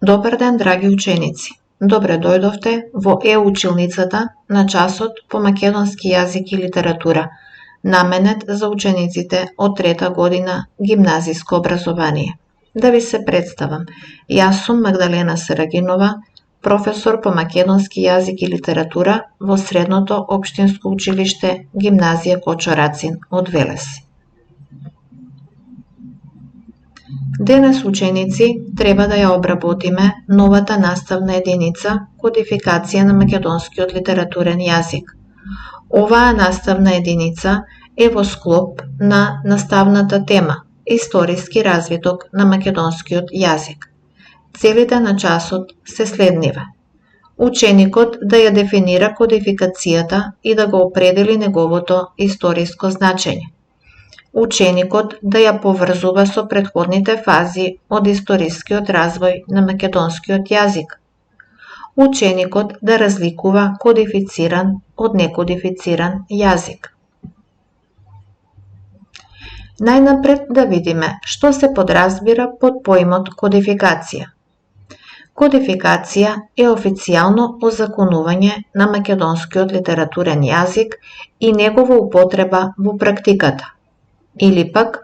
Добар ден, драги ученици! Добре дојдовте во e-училницата на часот по македонски јазик и литература, наменет за учениците од трета година гимназиско образование. Да ви се представам, јас сум Магдалена Сарагинова, професор по македонски јазик и литература во Средното општинско училиште Гимназија Кочо Рацин од Велес. Денес, ученици, треба да ја обработиме новата наставна единица Кодификација на македонскиот литературен јазик. Оваа наставна единица е во склоп на наставната тема Историски развиток на македонскиот јазик. Целите на часот се следниве: ученикот да ја дефинира кодификацијата и да го определи неговото историско значење. Ученикот да ја поврзува со претходните фази од историскиот развој на македонскиот јазик. Ученикот да разликува кодифициран од некодифициран јазик. Најнапред да видиме што се подразбира под поимот кодификација. Кодификација е официјално озаконување на македонскиот литературен јазик и негова употреба во практиката. Или пак,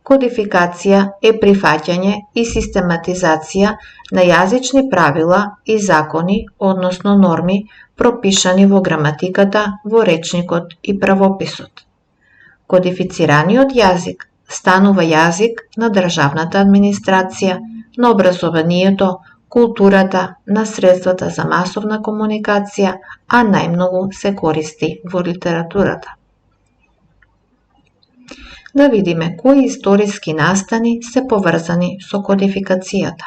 кодификација е прифаќање и систематизација на јазични правила и закони, односно норми, пропишани во граматиката, во речникот и правописот. Кодифицираниот јазик станува јазик на државната администрација, на образованието, културата, на средствата за масовна комуникација, а најмногу се користи во литературата. Да видиме кои историски настани се поврзани со кодификацијата.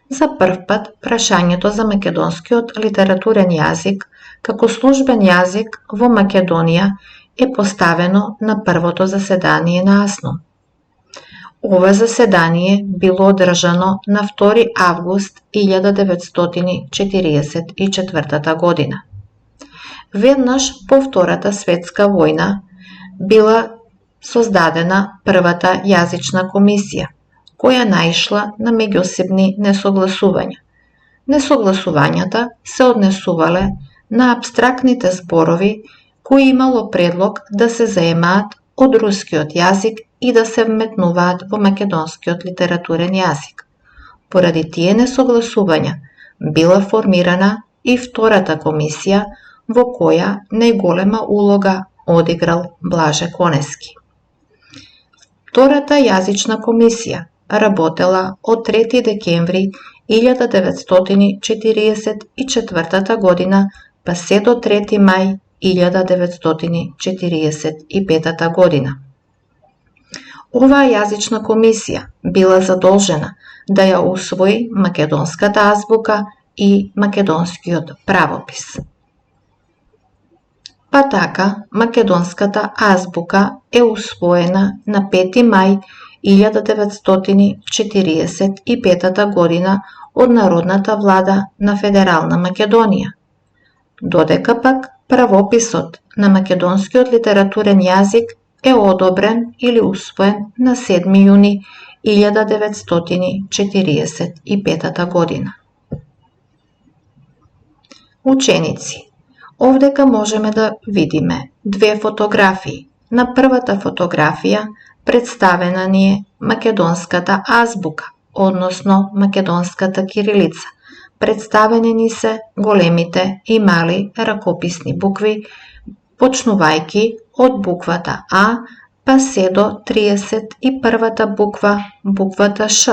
За прв пат, прашањето за македонскиот литературен јазик како службен јазик во Македонија е поставено на првото заседание на АСНО. Ова заседание било одржано на 2 август 1944 година. Веднаш по Втората светска војна била создадена првата јазична комисија, која наишла на меѓусебни несогласувања. Несогласувањата се однесувале на апстрактните зборови кои имало предлог да се заемаат од рускиот јазик и да се вметнуваат во македонскиот литературен јазик. Поради тие несогласувања била формирана и втората комисија, во која најголема улога одиграл Блаже Конески. Втората јазична комисија работела од 3 декември 1944 година па се до 3 мај 1945 година. Оваа јазична комисија била задолжена да ја усвои македонската азбука и македонскиот правопис. Па така, македонската азбука е усвоена на 5 мај 1945 година од Народната влада на Федерална Македонија, додека пак правописот на македонскиот литературен јазик е одобрен или усвоен на 7 јуни 1945 година. Ученици, овдека можеме да видиме две фотографии. На првата фотографија представена ни е македонската азбука, односно македонската кирилица. Представени ни се големите и мали ракописни букви, почнувајќи од буквата А па се до 31-та буква, буквата Ш.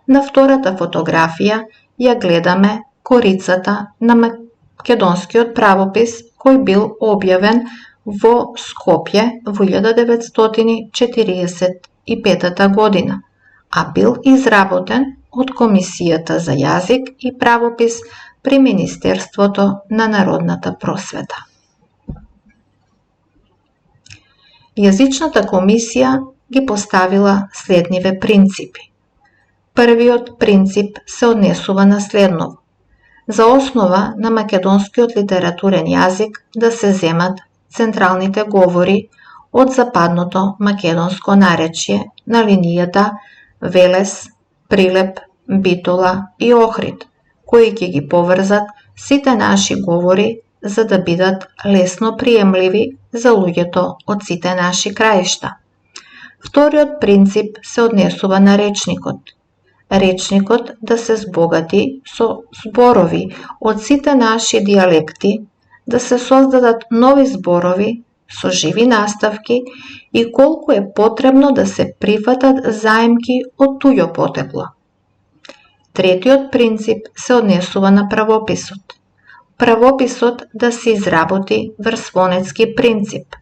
На втората фотографија ја гледаме корицата на македонскиот правопис кој бил објавен во Скопје во 1945 година, а бил изработен од Комисијата за јазик и правопис при Министерството на народната просвета. Јазичната комисија ги поставила следниве принципи. Првиот принцип се однесува на следново: за основа на македонскиот литературен јазик да се земат централните говори од западното македонско наречје на линијата Велес, Прилеп, Битола и Охрид, кои ќе ги поврзат сите наши говори за да бидат лесно приемливи за луѓето од сите наши краишта. Вториот принцип се однесува на речникот. Речникот да се збогати со зборови од сите наши дијалекти, да се создадат нови зборови со живи наставки и колку е потребно да се прифатат заемки од туѓо потекло. Третиот принцип се однесува на правописот. Правописот да се изработи врз фонетски принцип.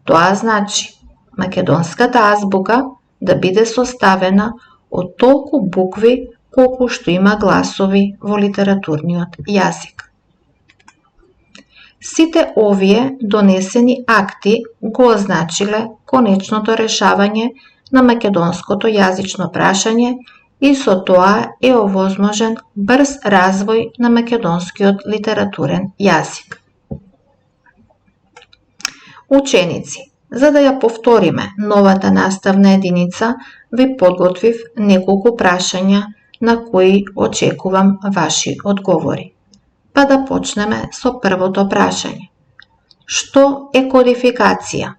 Тоа значи македонската азбука да биде составена од толку букви колку што има гласови во литературниот јазик. Сите овие донесени акти го означиле конечното решавање на македонското јазично прашање и со тоа е овозможен брз развој на македонскиот литературен јазик. Ученици, за да ја повториме новата наставна единица, ви подготвив неколку прашања на кои очекувам ваши одговори. Па да почнеме со првото прашање. Што е кодификација?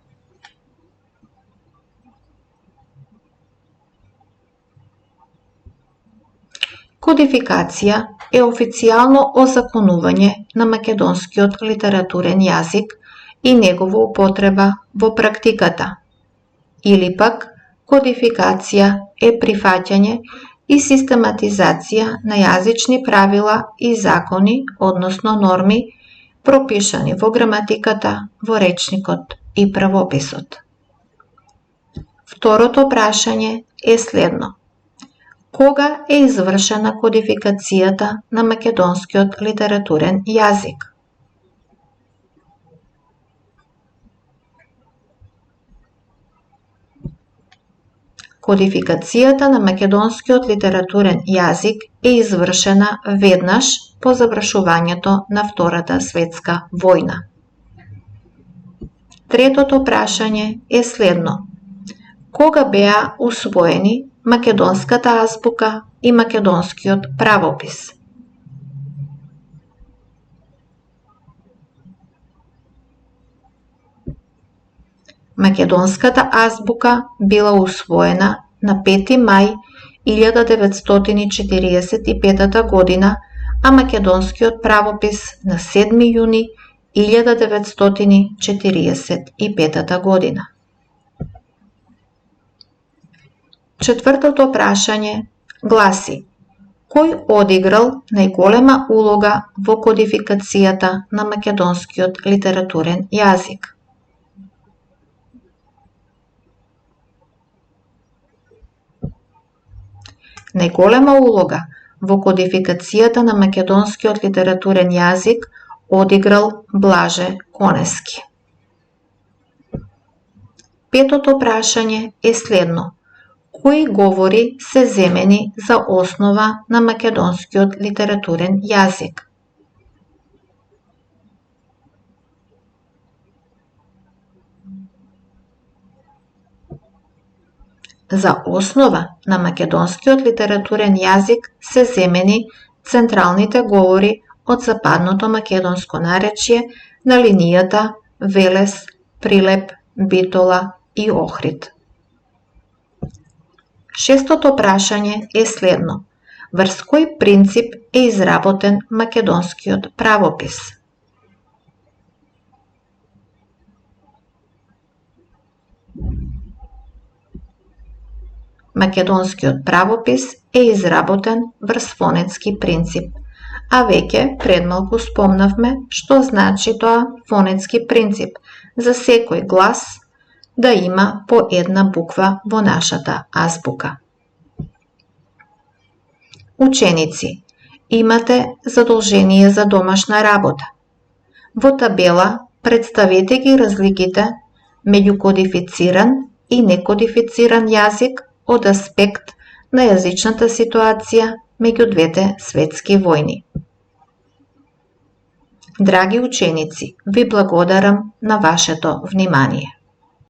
Кодификација е официјално озаконување на македонскиот литературен јазик и негова употреба во практиката. Или пак, кодификација е прифаќање и систематизација на јазични правила и закони, односно норми, пропишани во граматиката, во речникот и правописот. Второто прашање е следно. Кога е извршена кодификацијата на македонскиот литературен јазик? Кодификацијата на македонскиот литературен јазик е извршена веднаш по завршувањето на Втората светска војна. Третото прашање е следно. Кога беа усвоени македонската азбука и македонскиот правопис? Македонската азбука била усвоена на 5 мај 1945 година, а македонскиот правопис на 7 јуни 1945 година. Четвртото прашање гласи: кој одиграл најголема улога во кодификацијата на македонскиот литературен јазик? Најголема улога во кодификацијата на македонскиот литературен јазик одиграл Блаже Конески. Петото прашање е следно. Кои говори се земени за основа на македонскиот литературен јазик? За основа на македонскиот литературен јазик се земени централните говори од западното македонско наречје на линијата Велес, Прилеп, Битола и Охрид. Шестото прашање е следно. Врз кој принцип е изработен македонскиот правопис? Македонскиот правопис е изработен врз фонетски принцип, а веќе предмалку спомнавме што значи тоа фонетски принцип, за секој глас да има по една буква во нашата азбука. Ученици, имате задолжение за домашна работа. Во табела представете ги разликите меѓу кодифициран и некодифициран јазик од аспект на јазичната ситуација меѓу двете светски војни. Драги ученици, ви благодарам на вашето внимание.